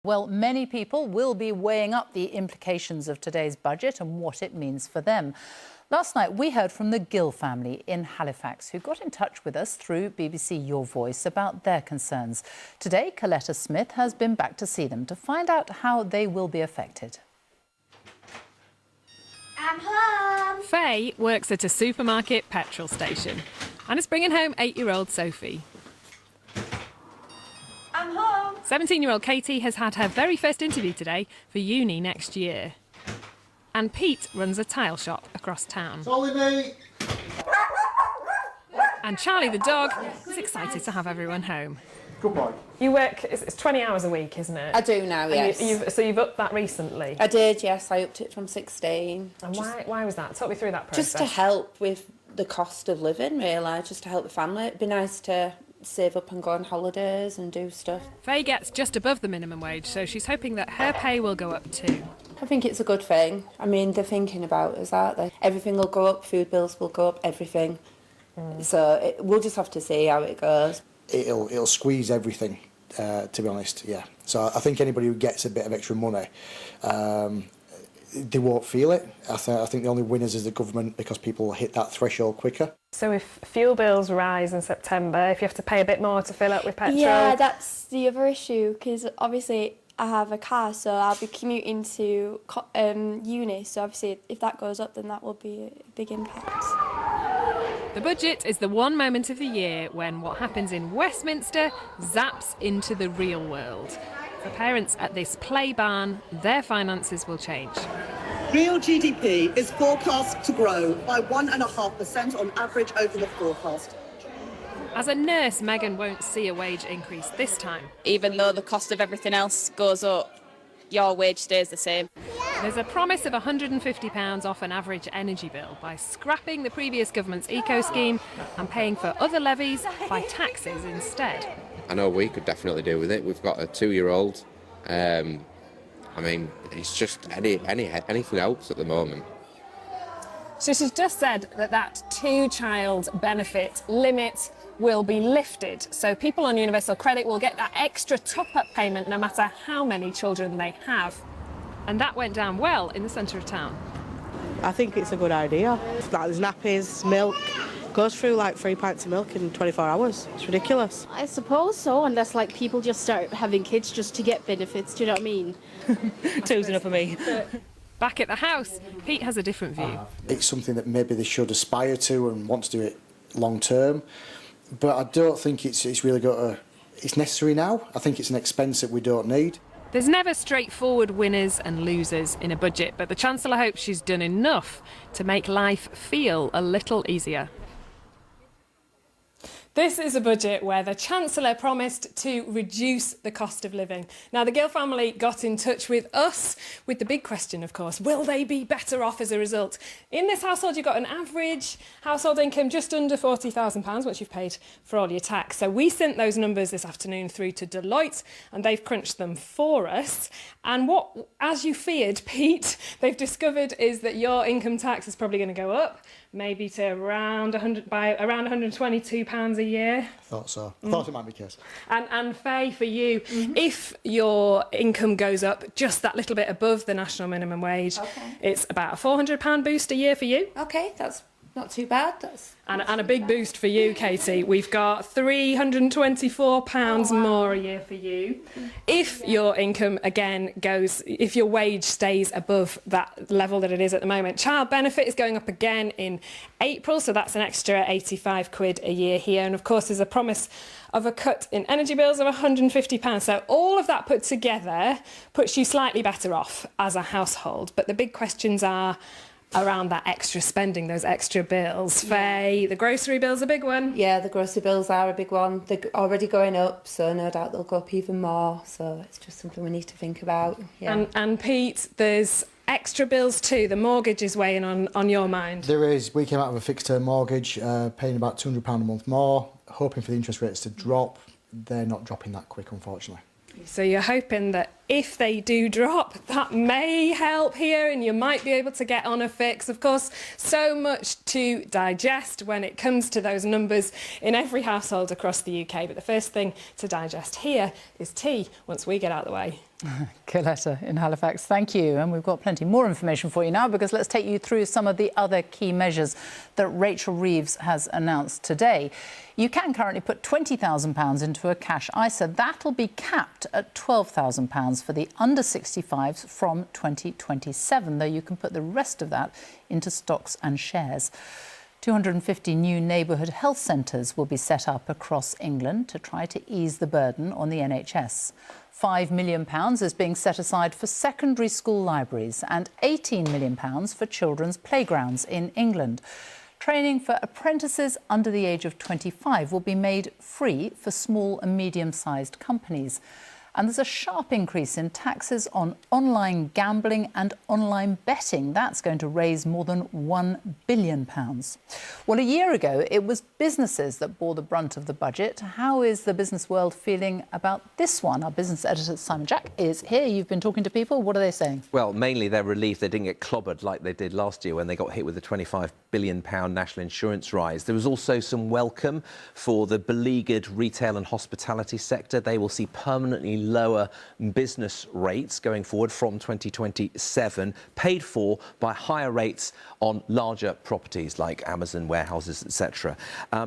Well, many people will be weighing up the implications of today's budget and what it means for them. Last night, we heard from the Gill family in Halifax, who got in touch with us through BBC Your Voice about their concerns. Today, Coletta Smith has been back to see them to find out how they will be affected. I'm home. Faye works at a supermarket petrol station and is bringing home 8-year-old Sophie. I'm home. 17-year-old Katie has had her very first interview today for uni next year. And Pete runs a tile shop across town. Solly, mate. And Charlie the dog is excited to have everyone home. Good boy. You work, it's 20 hours a week, isn't it? I do now, yes. So you've upped that recently? I did, yes. I upped it from 16. And why was that? Talk me through that process. Just to help with the cost of living, really, just to help the family. It'd be nice to save up and go on holidays and do stuff. Faye gets just above the minimum wage, so she's hoping that her pay will go up too. I think it's a good thing. I mean, they're thinking about us, aren't they? Everything will go up, food bills will go up, everything. So we'll just have to see how it goes. It'll squeeze everything, to be honest, yeah. So I think anybody who gets a bit of extra money, they won't feel it. I think the only winners is the government, because people hit that threshold quicker. So if fuel bills rise in September, if you have to pay a bit more to fill up with petrol... Yeah, that's the other issue, because obviously I have a car, so I'll be commuting to uni, so obviously if that goes up, then that will be a big impact. The budget is the one moment of the year when what happens in Westminster zaps into the real world. For parents at this play barn, their finances will change. Real GDP is forecast to grow by 1.5% on average over the forecast. As a nurse, Megan won't see a wage increase this time. Even though the cost of everything else goes up, your wage stays the same. There's a promise of £150 off an average energy bill by scrapping the previous government's eco scheme and paying for other levies by taxes instead. I know we could definitely do with it. We've got a 2-year-old. I mean, it's just anything else at the moment. So she's just said that 2-child benefit limit will be lifted. So people on universal credit will get that extra top-up payment no matter how many children they have. And that went down well in the centre of town. I think it's a good idea. Like there's nappies, milk, goes through like 3 pints of milk in 24 hours. It's ridiculous. I suppose so, unless like people just start having kids just to get benefits, do you know what I mean? 2's enough for me. Back at the house, Pete has a different view. It's something that maybe they should aspire to and want to do it long term, but I don't think it's really it's necessary now. I think it's an expense that we don't need. There's never straightforward winners and losers in a budget, but the Chancellor hopes she's done enough to make life feel a little easier. This is a budget where the Chancellor promised to reduce the cost of living. Now, the Gill family got in touch with us with the big question, of course, will they be better off as a result? In this household, you've got an average household income just under £40,000, which you've paid for all your tax. So we sent those numbers this afternoon through to Deloitte, and they've crunched them for us. And what, as you feared, Pete, they've discovered is that your income tax is probably going to go up, maybe to around £122 a year. I thought so. I thought it might be the case. And Faye, for you, if your income goes up just that little bit above the national minimum wage, it's about a £400 boost a year for you. OK, that's not too bad. And a big boost for you, Katie. We've got £324 more a year for you. If your income, again, if your wage stays above that level that it is at the moment. Child benefit is going up again in April, so that's an extra £85 a year here. And, of course, there's a promise of a cut in energy bills of £150. So all of that put together puts you slightly better off as a household. But the big questions are around that extra spending, those extra bills. Faye, the grocery bill's a big one. Yeah, the grocery bills are a big one. They're already going up, so no doubt they'll go up even more. So it's just something we need to think about. Yeah. And Pete, there's extra bills too. The mortgage is weighing on your mind. There is. We came out of a fixed-term mortgage, paying about £200 a month more, hoping for the interest rates to drop. They're not dropping that quick, unfortunately. So you're hoping that if they do drop, that may help here and you might be able to get on a fix. Of course, so much to digest when it comes to those numbers in every household across the UK. But the first thing to digest here is tea once we get out of the way. Coletta in Halifax, thank you. And we've got plenty more information for you now, because let's take you through some of the other key measures that Rachel Reeves has announced today. You can currently put £20,000 into a cash ISA. That'll be capped at £12,000 for the under 65s from 2027, though you can put the rest of that into stocks and shares. 250 new neighbourhood health centres will be set up across England to try to ease the burden on the NHS. £5 million is being set aside for secondary school libraries and £18 million for children's playgrounds in England. Training for apprentices under the age of 25 will be made free for small and medium-sized companies. And there's a sharp increase in taxes on online gambling and online betting. That's going to raise more than £1 billion. Well, a year ago, it was businesses that bore the brunt of the budget. How is the business world feeling about this one? Our business editor, Simon Jack, is here. You've been talking to people. What are they saying? Well, mainly they're relieved they didn't get clobbered like they did last year when they got hit with the £25 billion national insurance rise. There was also some welcome for the beleaguered retail and hospitality sector. They will see permanently lower business rates going forward from 2027, paid for by higher rates on larger properties like Amazon warehouses, etc.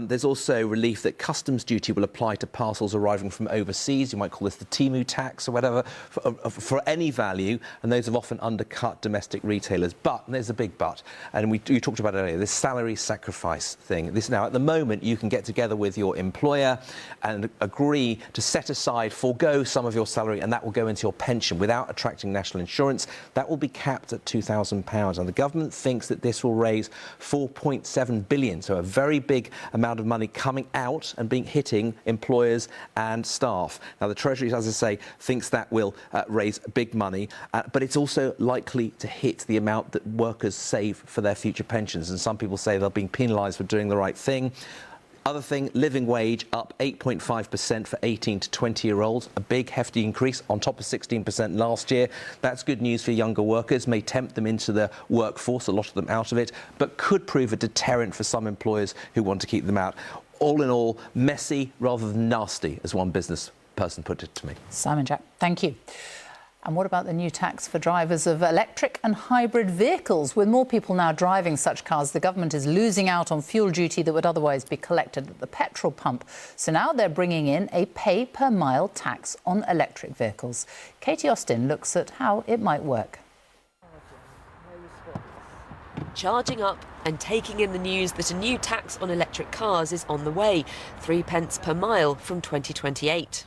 There's also relief that customs duty will apply to parcels arriving from overseas. You might call this the Temu tax or whatever, for any value, and those have often undercut domestic retailers. But, and there's a big but, and you talked about it earlier, this salary sacrifice thing. This now, at the moment, you can get together with your employer and agree to set aside, forego some of your salary, and that will go into your pension without attracting national insurance. That will be capped at £2,000. And the government thinks that this will raise £4.7 billion, so a very big amount of money coming out and hitting employers and staff. Now, the Treasury, as I say, thinks that will raise big money, but it's also likely to hit the amount that workers save for their future pensions. And some people say they're being penalised for doing the right thing. Other thing, living wage up 8.5% for 18 to 20-year-olds, a big hefty increase on top of 16% last year. That's good news for younger workers, may tempt them into the workforce, a lot of them out of it, but could prove a deterrent for some employers who want to keep them out. All in all, messy rather than nasty, as one business person put it to me. Simon Jack, thank you. And what about the new tax for drivers of electric and hybrid vehicles? With more people now driving such cars, the government is losing out on fuel duty that would otherwise be collected at the petrol pump. So now they're bringing in a pay-per-mile tax on electric vehicles. Katie Austin looks at how it might work. Charging up and taking in the news that a new tax on electric cars is on the way, 3 pence per mile from 2028.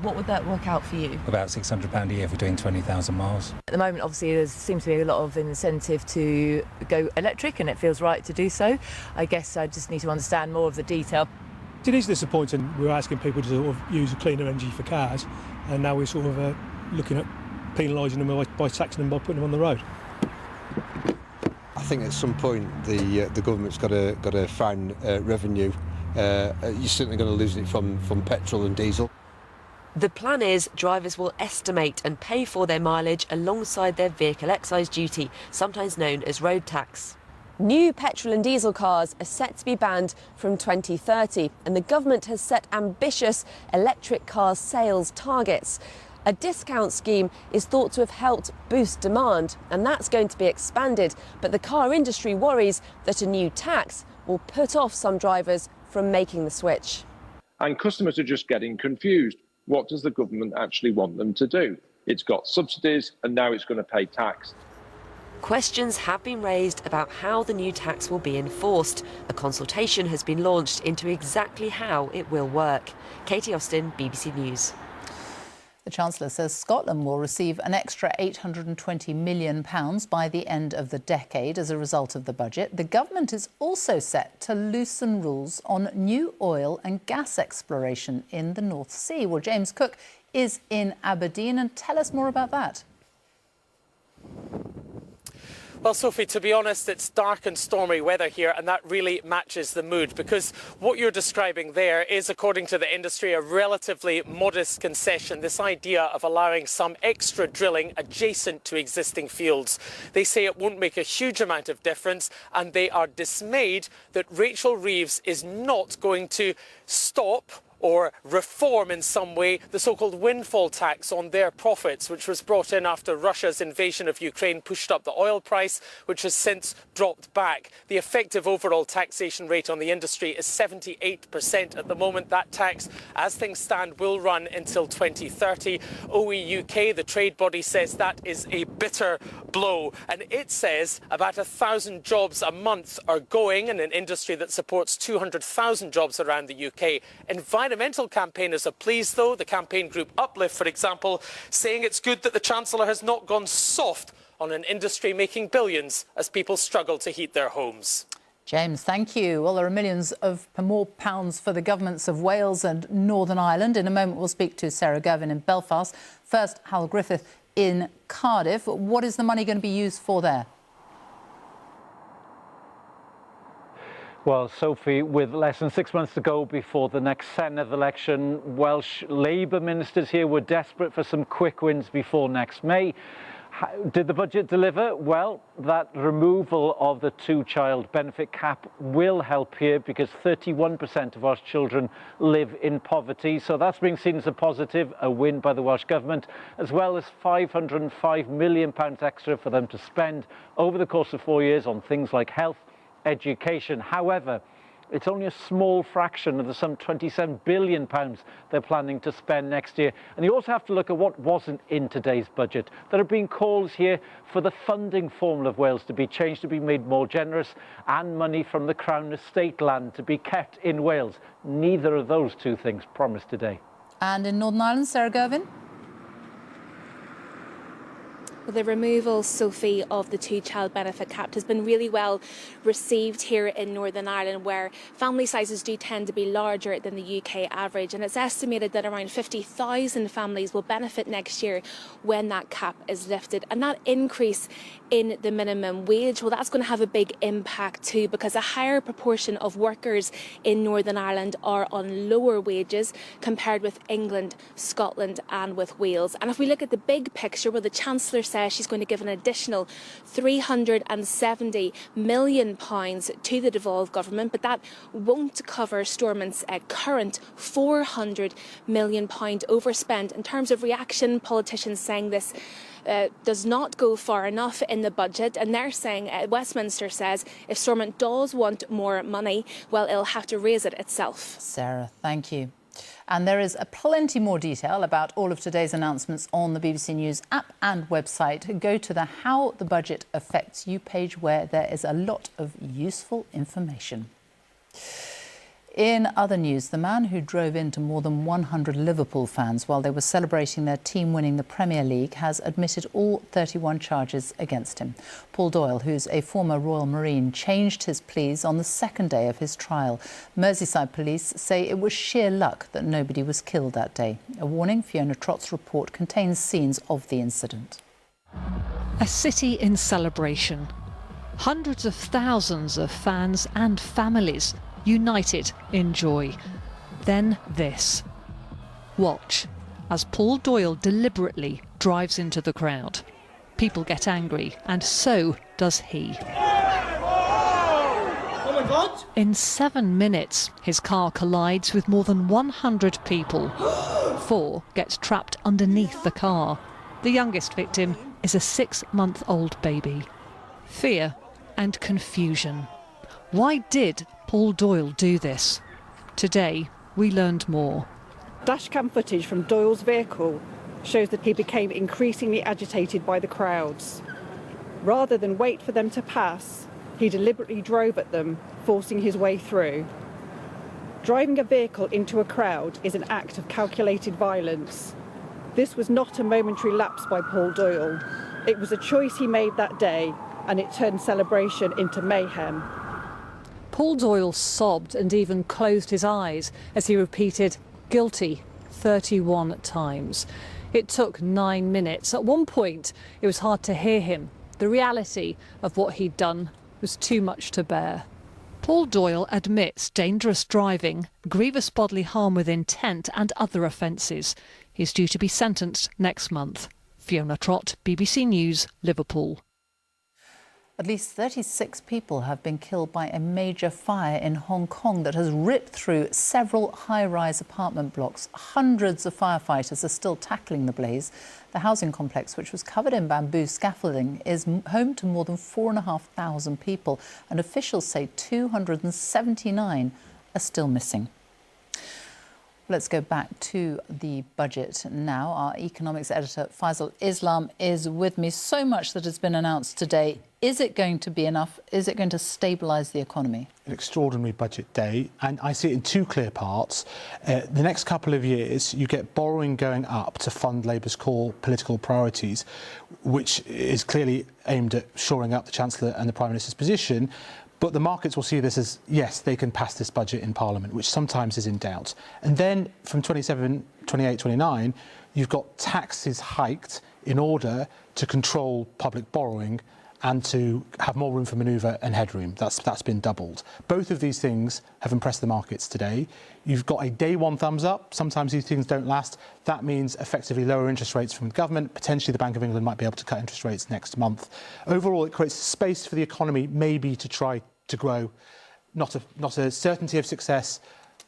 What would that work out for you? About £600 a year for doing 20,000 miles. At the moment, obviously, there seems to be a lot of incentive to go electric, and it feels right to do so. I guess I just need to understand more of the detail. It is disappointing. We're asking people to sort of use a cleaner energy for cars, and now we're sort of looking at penalising them by taxing them by putting them on the road. I think at some point the government's got to find revenue. You're certainly going to lose it from petrol and diesel. The plan is drivers will estimate and pay for their mileage alongside their vehicle excise duty, sometimes known as road tax. New petrol and diesel cars are set to be banned from 2030, and the government has set ambitious electric car sales targets. A discount scheme is thought to have helped boost demand, and that's going to be expanded. But the car industry worries that a new tax will put off some drivers from making the switch. And customers are just getting confused. What does the government actually want them to do? It's got subsidies and now it's going to pay tax. Questions have been raised about how the new tax will be enforced. A consultation has been launched into exactly how it will work. Katie Austin, BBC News. The Chancellor says Scotland will receive an extra £820 million by the end of the decade as a result of the budget. The government is also set to loosen rules on new oil and gas exploration in the North Sea. Well, James Cook is in Aberdeen, and tell us more about that. Well, Sophie, to be honest, it's dark and stormy weather here, and that really matches the mood, because what you're describing there is, according to the industry, a relatively modest concession, this idea of allowing some extra drilling adjacent to existing fields. They say it won't make a huge amount of difference, and they are dismayed that Rachel Reeves is not going to stop or reform in some way the so-called windfall tax on their profits, which was brought in after Russia's invasion of Ukraine pushed up the oil price, which has since dropped back. The effective overall taxation rate on the industry is 78% at the moment. That tax, as things stand, will run until 2030. OE UK, the trade body, says that is a bitter blow. And it says about 1,000 jobs a month are going in an industry that supports 200,000 jobs around the UK. Environmental campaigners are pleased, though. The campaign group Uplift, for example, saying it's good that the Chancellor has not gone soft on an industry making billions as people struggle to heat their homes. James, thank you. Well, there are millions of more pounds for the governments of Wales and Northern Ireland. In a moment, we'll speak to Sarah Gervin in Belfast. First, Hal Griffith in Cardiff. What is the money going to be used for there? Well, Sophie, with less than 6 months to go before the next Senedd election, Welsh Labour ministers here were desperate for some quick wins before next May. Did the budget deliver? Well, that removal of the two-child benefit cap will help here, because 31% of Welsh children live in poverty. So that's being seen as a positive, a win by the Welsh Government, as well as £505 million extra for them to spend over the course of 4 years on things like health, education. However, it's only a small fraction of the some £27 billion they're planning to spend next year. And you also have to look at what wasn't in today's budget. There have been calls here for the funding formula of Wales to be changed, to be made more generous, and money from the Crown estate land to be kept in Wales. Neither of those two things promised today. And in Northern Ireland, Sarah Gervin? The removal, Sophie, of the two-child benefit cap has been really well received here in Northern Ireland, where family sizes do tend to be larger than the UK average, and it's estimated that around 50,000 families will benefit next year when that cap is lifted. And that increase in the minimum wage, well, that's going to have a big impact too, because a higher proportion of workers in Northern Ireland are on lower wages compared with England, Scotland and with Wales. And if we look at the big picture, well, the Chancellor says she's going to give an additional £370 million to the devolved government, but that won't cover Stormont's current £400 million overspend. In terms of reaction, politicians saying this does not go far enough in the budget, and they're saying, Westminster says, if Stormont does want more money, well, it'll have to raise it itself. Sarah, thank you. And there is plenty more detail about all of today's announcements on the BBC News app and website. Go to the How the Budget Affects You page, where there is a lot of useful information. In other news, the man who drove into more than 100 Liverpool fans while they were celebrating their team winning the Premier League has admitted all 31 charges against him. Paul Doyle, who's a former Royal Marine, changed his pleas on the second day of his trial. Merseyside police say it was sheer luck that nobody was killed that day. A warning: Fiona Trott's report contains scenes of the incident. A city in celebration. Hundreds of thousands of fans and families united in joy. Then this. Watch as Paul Doyle deliberately drives into the crowd. People get angry, and so does he. Oh my God! In 7 minutes, his car collides with more than 100 people. 4 get trapped underneath the car. The youngest victim is a 6-month-old baby. Fear and confusion. Why did Paul Doyle do this? Today, we learned more. Dashcam footage from Doyle's vehicle shows that he became increasingly agitated by the crowds. Rather than wait for them to pass, he deliberately drove at them, forcing his way through. Driving a vehicle into a crowd is an act of calculated violence. This was not a momentary lapse by Paul Doyle. It was a choice he made that day, and it turned celebration into mayhem. Paul Doyle sobbed and even closed his eyes as he repeated guilty 31 times. It took 9 minutes. At one point, it was hard to hear him. The reality of what he'd done was too much to bear. Paul Doyle admits dangerous driving, grievous bodily harm with intent and other offences. He's due to be sentenced next month. Fiona Trott, BBC News, Liverpool. At least 36 people have been killed by a major fire in Hong Kong that has ripped through several high-rise apartment blocks. Hundreds of firefighters are still tackling the blaze. The housing complex, which was covered in bamboo scaffolding, is home to more than 4,500 people, and officials say 279 are still missing. Let's go back to the budget now. Our economics editor, Faisal Islam, is with me. So much that has been announced today. Is it going to be enough? Is it going to stabilise the economy? An extraordinary budget day, and I see it in two clear parts. The next couple of years, you get borrowing going up to fund Labour's core political priorities, which is clearly aimed at shoring up the Chancellor and the Prime Minister's position. But the markets will see this as, yes, they can pass this budget in Parliament, which sometimes is in doubt. And then from 27, 28, 29, you've got taxes hiked in order to control public borrowing and to have more room for manoeuvre and headroom. That's been doubled. Both of these things have impressed the markets today. You've got a day one thumbs up. Sometimes these things don't last. That means effectively lower interest rates from the government. Potentially the Bank of England might be able to cut interest rates next month. Overall, it creates space for the economy maybe to try to grow. Not a certainty of success,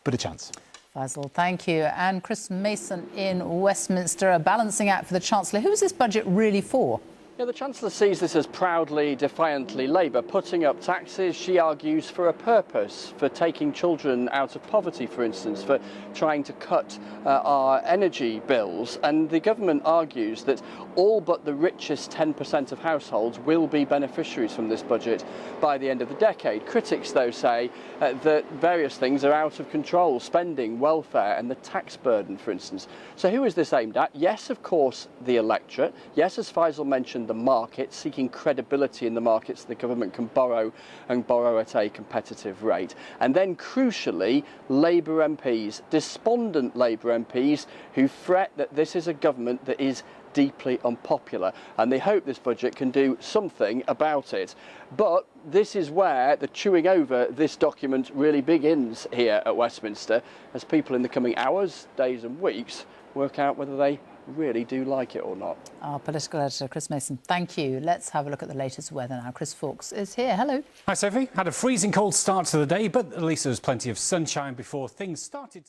but a chance. Faisal, thank you. And Chris Mason in Westminster, a balancing act for the Chancellor. Who is this budget really for? Yeah, the Chancellor sees this as proudly, defiantly Labour, putting up taxes, she argues, for a purpose, for taking children out of poverty, for instance, for trying to cut our energy bills. And the government argues that all but the richest 10% of households will be beneficiaries from this budget by the end of the decade. Critics, though, say that various things are out of control: spending, welfare and the tax burden, for instance. So who is this aimed at? Yes, of course, the electorate. Yes, as Faisal mentioned, the market, seeking credibility in the markets so the government can borrow and borrow at a competitive rate. And then, crucially, Labour MPs, despondent Labour MPs who fret that this is a government that is deeply unpopular, and they hope this budget can do something about it. But this is where the chewing over this document really begins here at Westminster, as people in the coming hours, days and weeks work out whether they really do like it or not. Our political editor, Chris Mason, thank you. Let's have a look at the latest weather now. Chris Fawkes is here. Hello. Hi, Sophie. Had a freezing cold start to the day, but at least there was plenty of sunshine before things started.